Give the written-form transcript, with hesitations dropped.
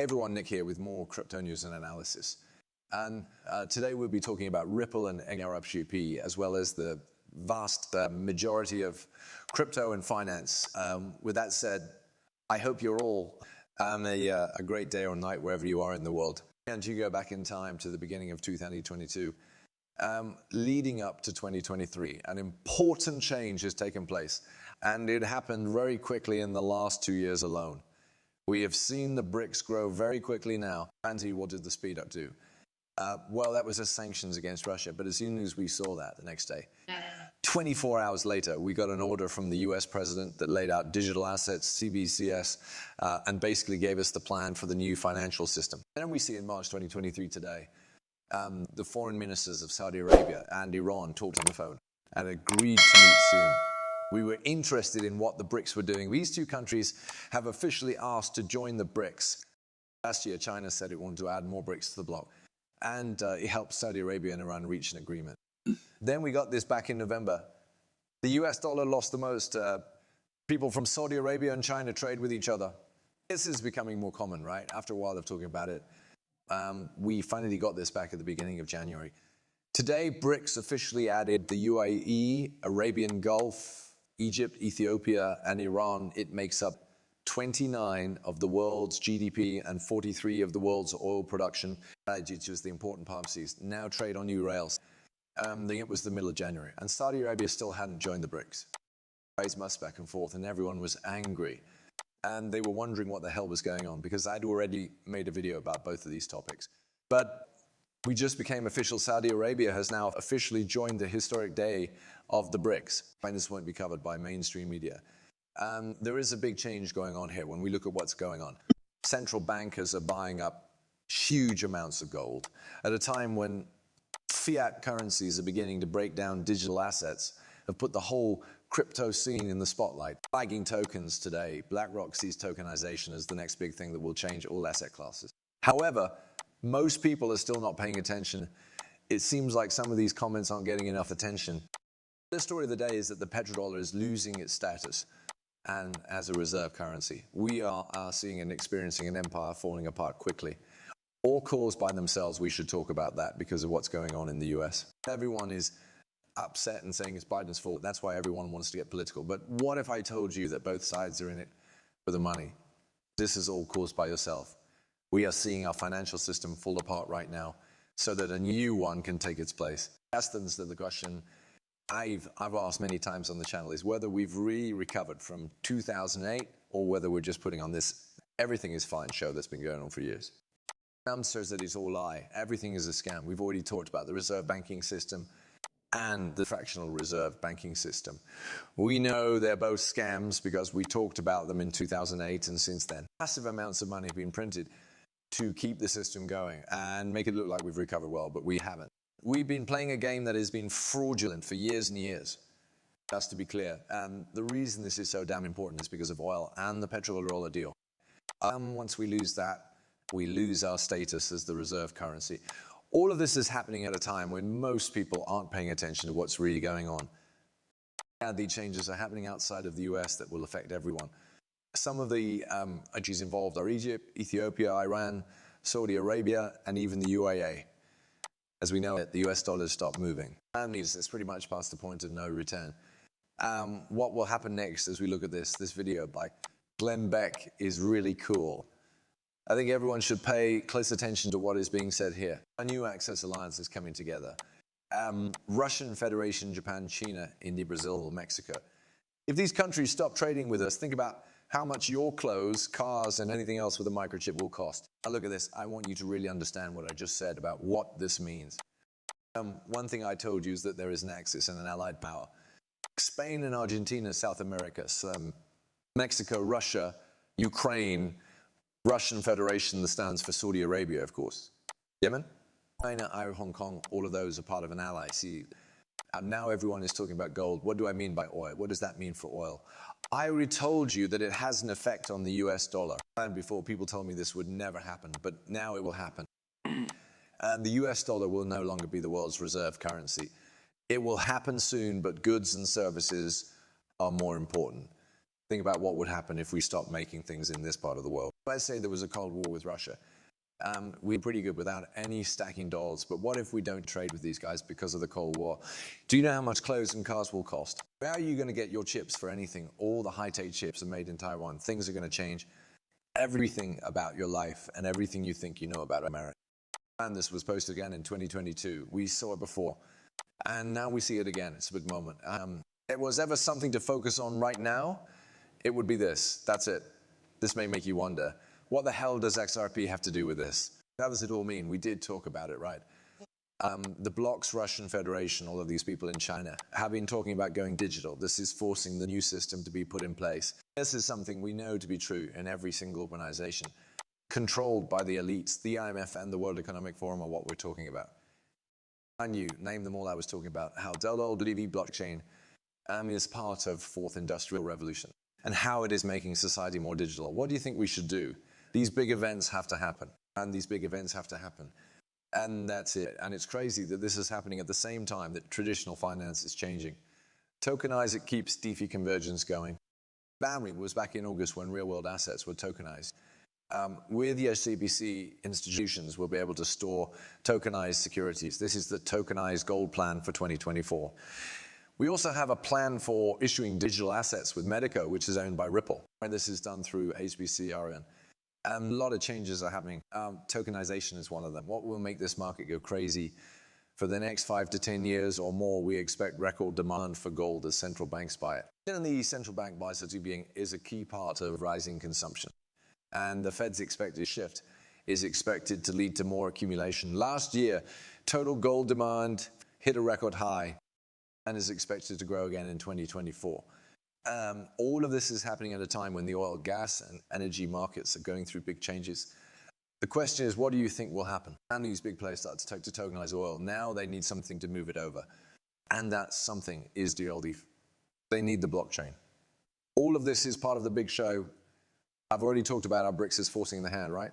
Everyone, Nick here with more crypto news and analysis. And today we'll be talking about Ripple and XRP, as well as the vast majority of crypto and finance. With that said, I hope you're all on a great day or night wherever you are in the world. And you go back in time to the beginning of 2022, leading up to 2023, an important change has taken place. And it happened very quickly in the last 2 years alone. We have seen the Brics grow very quickly now. And what did the speed up do? Well, that was just sanctions against Russia. But as soon as we saw that the next day, 24 hours later, we got an order from the US president that laid out digital assets, CBCS, and basically gave us the plan for the new financial system. And then we see in March 2023 today, the foreign ministers of Saudi Arabia and Iran talked on the phone and agreed to meet soon. We were interested in what the Brics were doing. These two countries have officially asked to join the Brics. Last year, China said it wanted to add more Brics to the bloc. And it helped Saudi Arabia and Iran reach an agreement. Then we got this back in November. The US dollar lost the most. People from Saudi Arabia and China trade with each other. This is becoming more common, right? After a while of talking about it. We finally got this back at the beginning of January. Today, Brics officially added the UAE, Arabian Gulf, Egypt, Ethiopia, and Iran. It makes up 29 of the world's GDP and 43 of the world's oil production, which is the important palm seas, now trade on new rails. It was the middle of January, and Saudi Arabia still hadn't joined the Brics. Raised muss back and forth, and everyone was angry. And they were wondering what the hell was going on, because I'd already made a video about both of these topics. But we just became official. Saudi Arabia has now officially joined the historic day of the Brics. This won't be covered by mainstream media. There is a big change going on here when we look at what's going on. Central bankers are buying up huge amounts of gold at a time when fiat currencies are beginning to break down digital assets, have put the whole crypto scene in the spotlight. Flagging tokens today, BlackRock sees tokenization as the next big thing that will change all asset classes. However, most people are still not paying attention. It seems like some of these comments aren't getting enough attention. The story of the day is that the petrodollar is losing its status and as a reserve currency. We are seeing and experiencing an empire falling apart quickly. All caused by themselves. We should talk about that because of what's going on in the US. Everyone is upset and saying it's Biden's fault. That's why everyone wants to get political. But what if I told you that both sides are in it for the money? This is all caused by yourself. We are seeing our financial system fall apart right now so that a new one can take its place. That's the question I've asked many times on the channel, is whether we've really recovered from 2008 or whether we're just putting on this everything is fine show that's been going on for years. The answer is that it's all lie. Everything is a scam. We've already talked about the reserve banking system and the fractional reserve banking system. We know they're both scams because we talked about them in 2008 and since then. Massive amounts of money have been printed to keep the system going and make it look like we've recovered well, but we haven't. We've been playing a game that has been fraudulent for years and years. Just to be clear, and the reason this is so damn important is because of oil and the petrodollar deal. Once we lose that, we lose our status as the reserve currency. All of this is happening at a time when most people aren't paying attention to what's really going on. And the changes are happening outside of the US that will affect everyone. Some of the countries involved are Egypt, Ethiopia, Iran, Saudi Arabia, and even the UAE. As we know it, the US dollar has stopped moving. And it's pretty much past the point of no return. What will happen next as we look at this video by Glenn Beck is really cool. I think everyone should pay close attention to what is being said here. A new Access Alliance is coming together. Russian Federation, Japan, China, India, Brazil, Mexico. If these countries stop trading with us, think about how much your clothes, cars, and anything else with a microchip will cost. Now look at this. I want you to really understand what I just said about what this means. One thing I told you is that there is an axis and an allied power. Spain and Argentina, South America, Mexico, Russia, Ukraine, Russian Federation that stands for Saudi Arabia, of course. Yemen, China, Hong Kong, all of those are part of an ally. See, now everyone is talking about gold. What do I mean by oil? What does that mean for oil? I already told you that it has an effect on the US dollar. And before, people told me this would never happen, but now it will happen. And the US dollar will no longer be the world's reserve currency. It will happen soon, but goods and services are more important. Think about what would happen if we stopped making things in this part of the world. Let's say there was a Cold War with Russia. We're pretty good without any stacking dollars, but what if we don't trade with these guys because of the Cold War? Do you know how much clothes and cars will cost? Where are you going to get your chips for anything? All the high-tech chips are made in Taiwan. Things are going to change. Everything about your life and everything you think you know about America. And this was posted again in 2022. We saw it before, and now we see it again. It's a big moment. If it was ever something to focus on right now, it would be this. That's it. This may make you wonder, what the hell does XRP have to do with this? How does it all mean? We did talk about it, right? The blocs, Russian Federation, all of these people in China have been talking about going digital. This is forcing the new system to be put in place. This is something we know to be true in every single organization, controlled by the elites. The IMF and the World Economic Forum are what we're talking about. And you name them all I was talking about, how donde blockchain is part of fourth industrial revolution and how it is making society more digital. What do you think we should do? These big events have to happen, and these big events have to happen. And that's it. And it's crazy that this is happening at the same time that traditional finance is changing. Tokenize, it keeps DeFi convergence going. Family was back in August when real-world assets were tokenized. With the CBC institutions, we'll be able to store tokenized securities. This is the tokenized gold plan for 2024. We also have a plan for issuing digital assets with Medico, which is owned by Ripple. This is done through HSBC RN. A lot of changes are happening. Tokenization is one of them. What will make this market go crazy? For the next 5 to 10 years or more, we expect record demand for gold as central banks buy it. And the central bank buys it is a key part of rising consumption. And the Fed's expected shift is expected to lead to more accumulation. Last year, total gold demand hit a record high and is expected to grow again in 2024. All of this is happening at a time when the oil, gas, and energy markets are going through big changes. The question is, what do you think will happen? And these big players start to tokenize oil. Now they need something to move it over. And that something is DLD. They need the blockchain. All of this is part of the big show. I've already talked about how Brics is forcing the hand, right?